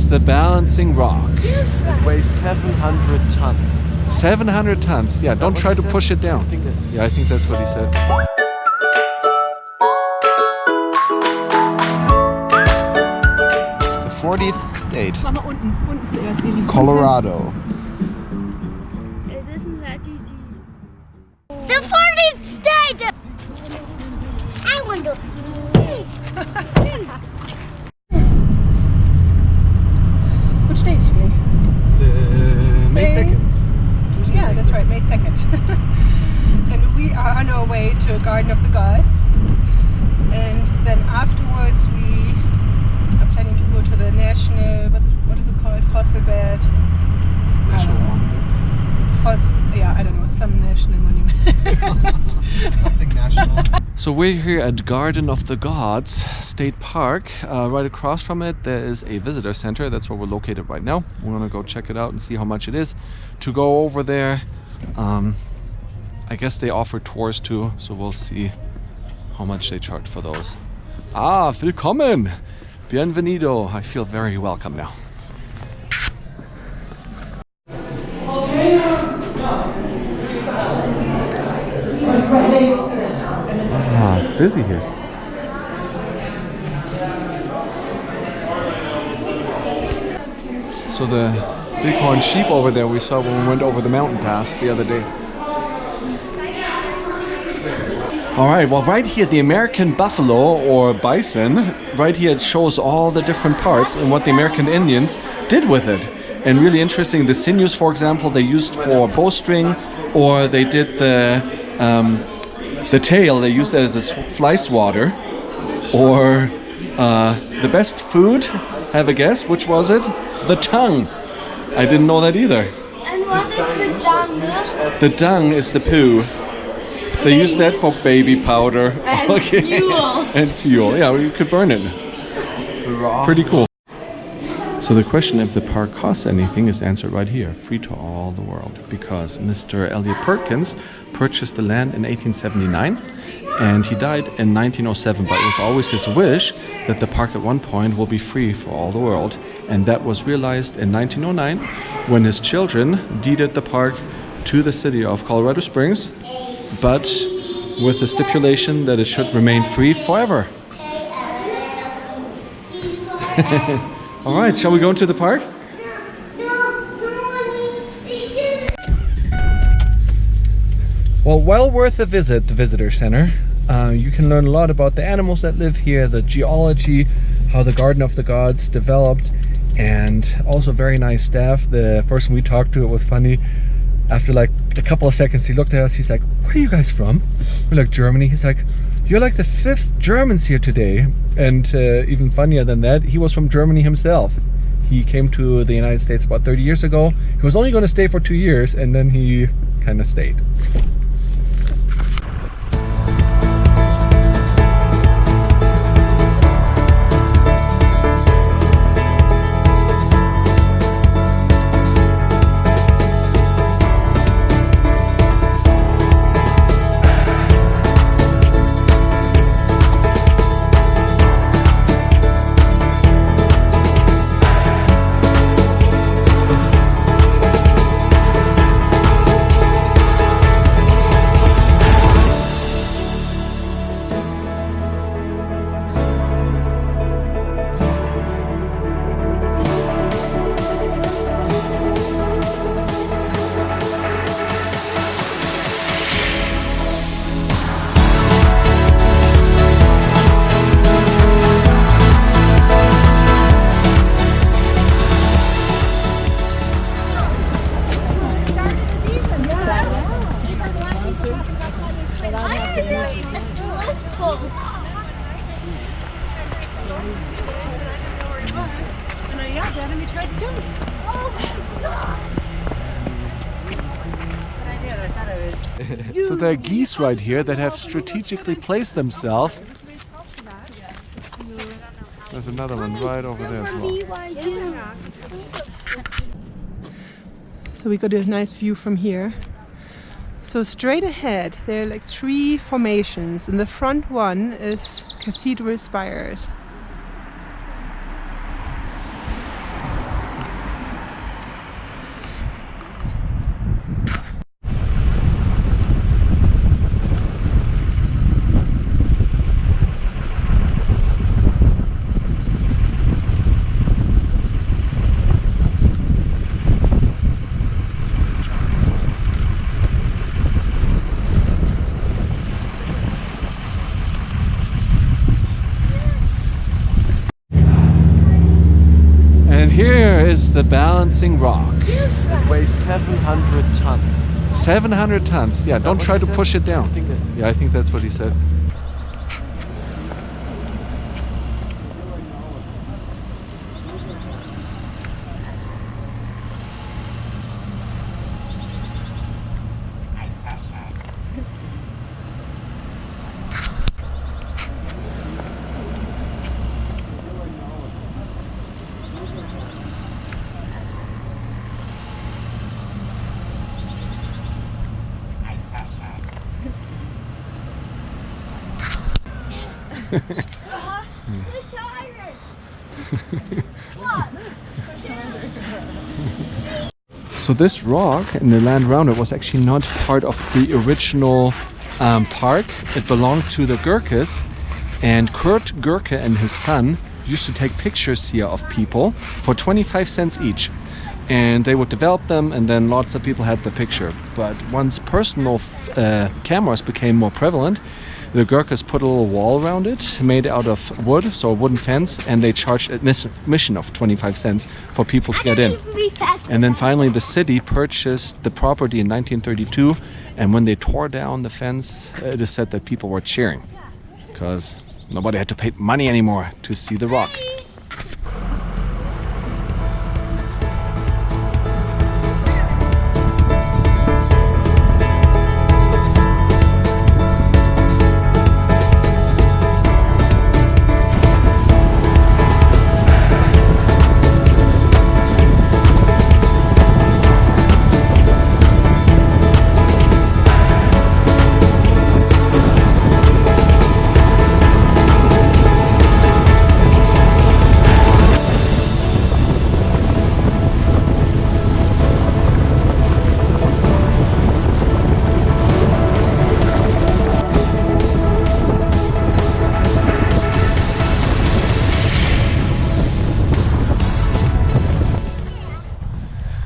the balancing rock. It weighs 700 tons. 700 tons. Yeah, don't try to push it down. Yeah, I think that's what he said. The 40th state. Colorado. The 40th state! I want to eat. Which day is today? May 2nd. Tuesday, Yeah, that's right, May 2nd. And we are on our way to a Garden of the Gods. And then afterwards we are planning to go to the national, what is it called? Fossil bed. National monument. Yeah, I don't know, some national monument. Something national. So we're here at Garden of the Gods State Park. Right across from it there is a visitor center. That's where we're located right now. We're gonna go check it out and see how much it is to go over there. I guess they offer tours too, so we'll see how much they charge for those. Ah, willkommen! Bienvenido! I feel very welcome now. Ah, it's busy here. So the bighorn sheep over there we saw when we went over the mountain pass the other day. Alright, well right here the American buffalo or bison, right here it shows all the different parts and what the American Indians did with it. And really interesting, the sinews for example they used for bowstring, or they did the tail, they used it as a fly swatter, or the best food, have a guess, which was it? The tongue. I didn't know that either. And what is the dung? The dung is the poo. They use that for baby powder. And fuel. And fuel, yeah, you could burn it. Pretty cool. So the question if the park costs anything is answered right here, free to all the world, because Mr. Elliot Perkins purchased the land in 1879 and he died in 1907, but it was always his wish that the park at one point will be free for all the world, and that was realized in 1909 when his children deeded the park to the city of Colorado Springs, but with the stipulation that it should remain free forever. All right, shall we go into the park? Well worth a visit, the visitor center. You can learn a lot about the animals that live here, the geology, how the Garden of the Gods developed, and also very nice staff. The person we talked to, it was funny. After like a couple of seconds, he looked at us, he's like, "Where are you guys from?" We're like, "Germany." He's like, "You're like the 5th Germans here today." And even funnier than that, he was from Germany himself. He came to the United States about 30 years ago. He was only going to stay for 2 years, and then he kind of stayed. So there are geese right here that have strategically placed themselves. There's another one right over there as well. So we got a nice view from here. So straight ahead there are like 3 formations, and the front one is Cathedral Spires. And here is the balancing rock. It weighs 700 tons. 700 tons. Yeah, don't what try he to said? push it down. I think that- Yeah, I think that's what he said. So this rock and the land around it was actually not part of the original park. It belonged to the Gurkhas, and Kurt Gurkha and his son used to take pictures here of people for 25 cents each. And they would develop them, and then lots of people had the picture. But once personal cameras became more prevalent, the Gurkhas put a little wall around it, made out of wood, so a wooden fence, and they charged admission of 25 cents for people to get in. And then finally the city purchased the property in 1932, and when they tore down the fence, it is said that people were cheering, because nobody had to pay money anymore to see the rock.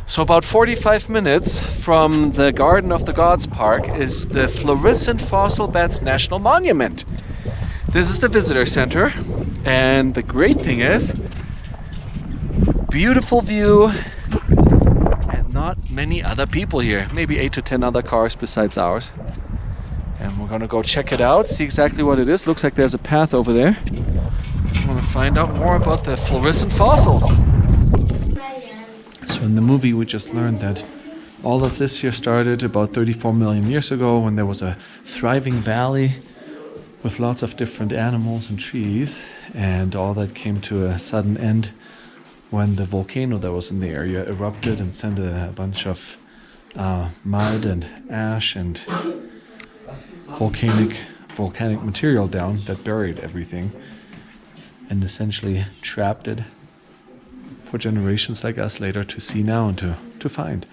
So about 45 minutes from the Garden of the Gods Park is the Florissant Fossil Beds National Monument. This is the visitor center, and the great thing is, beautiful view and not many other people here. Maybe 8 to 10 other cars besides ours. And we're gonna go check it out, see exactly what it is. Looks like there's a path over there. I want to find out more about the Florissant fossils. So in the movie we just learned that all of this here started about 34 million years ago, when there was a thriving valley with lots of different animals and trees, and all that came to a sudden end when the volcano that was in the area erupted and sent a bunch of mud and ash and volcanic material down that buried everything and essentially trapped it for generations like us later to see now and to find.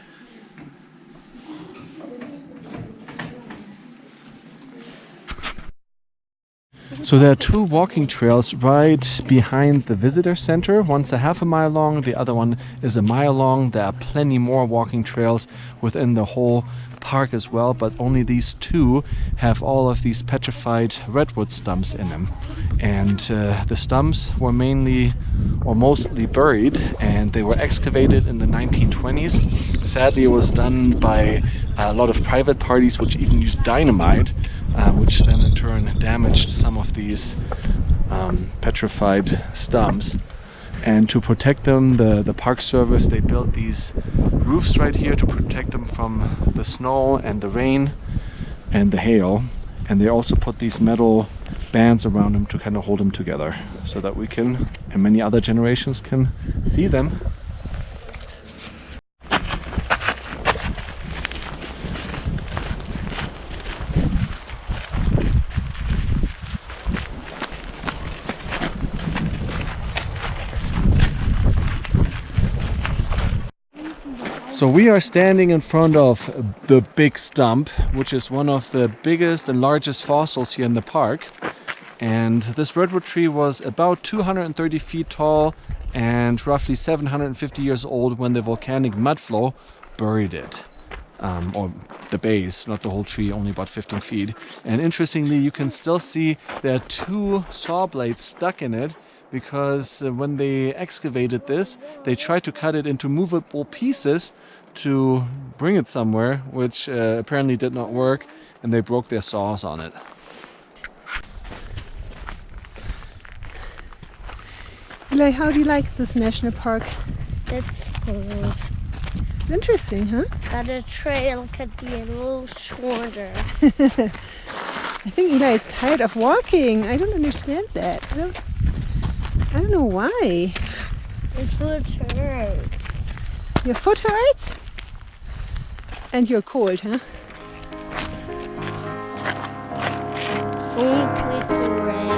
So there are two walking trails right behind the visitor center. One's a half a mile long, the other one is a mile long. There are plenty more walking trails within the whole park as well, but only these two have all of these petrified redwood stumps in them. And the stumps were mainly or mostly buried, and they were excavated in the 1920s. Sadly, it was done by a lot of private parties, which even used dynamite, which then in turn damaged some of these petrified stumps. And to protect them, the Park Service, they built these roofs right here to protect them from the snow and the rain and the hail. And they also put these metal bands around them to kind of hold them together, so that we can, and many other generations can see them. So we are standing in front of the big stump, which is one of the biggest and largest fossils here in the park. And this redwood tree was about 230 feet tall and roughly 750 years old when the volcanic mudflow buried it. Or the base, not the whole tree, only about 15 feet. And interestingly, you can still see there are two saw blades stuck in it, because when they excavated this, they tried to cut it into movable pieces to bring it somewhere, which apparently did not work, and they broke their saws on it. Eli, how do you like this national park? It's cool. It's interesting, huh? But the trail could be a little shorter. I think Eli is tired of walking. I don't understand that. I don't know why. His foot hurts. Your foot hurts? And you're cold, huh? Only quick race.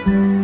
Bye.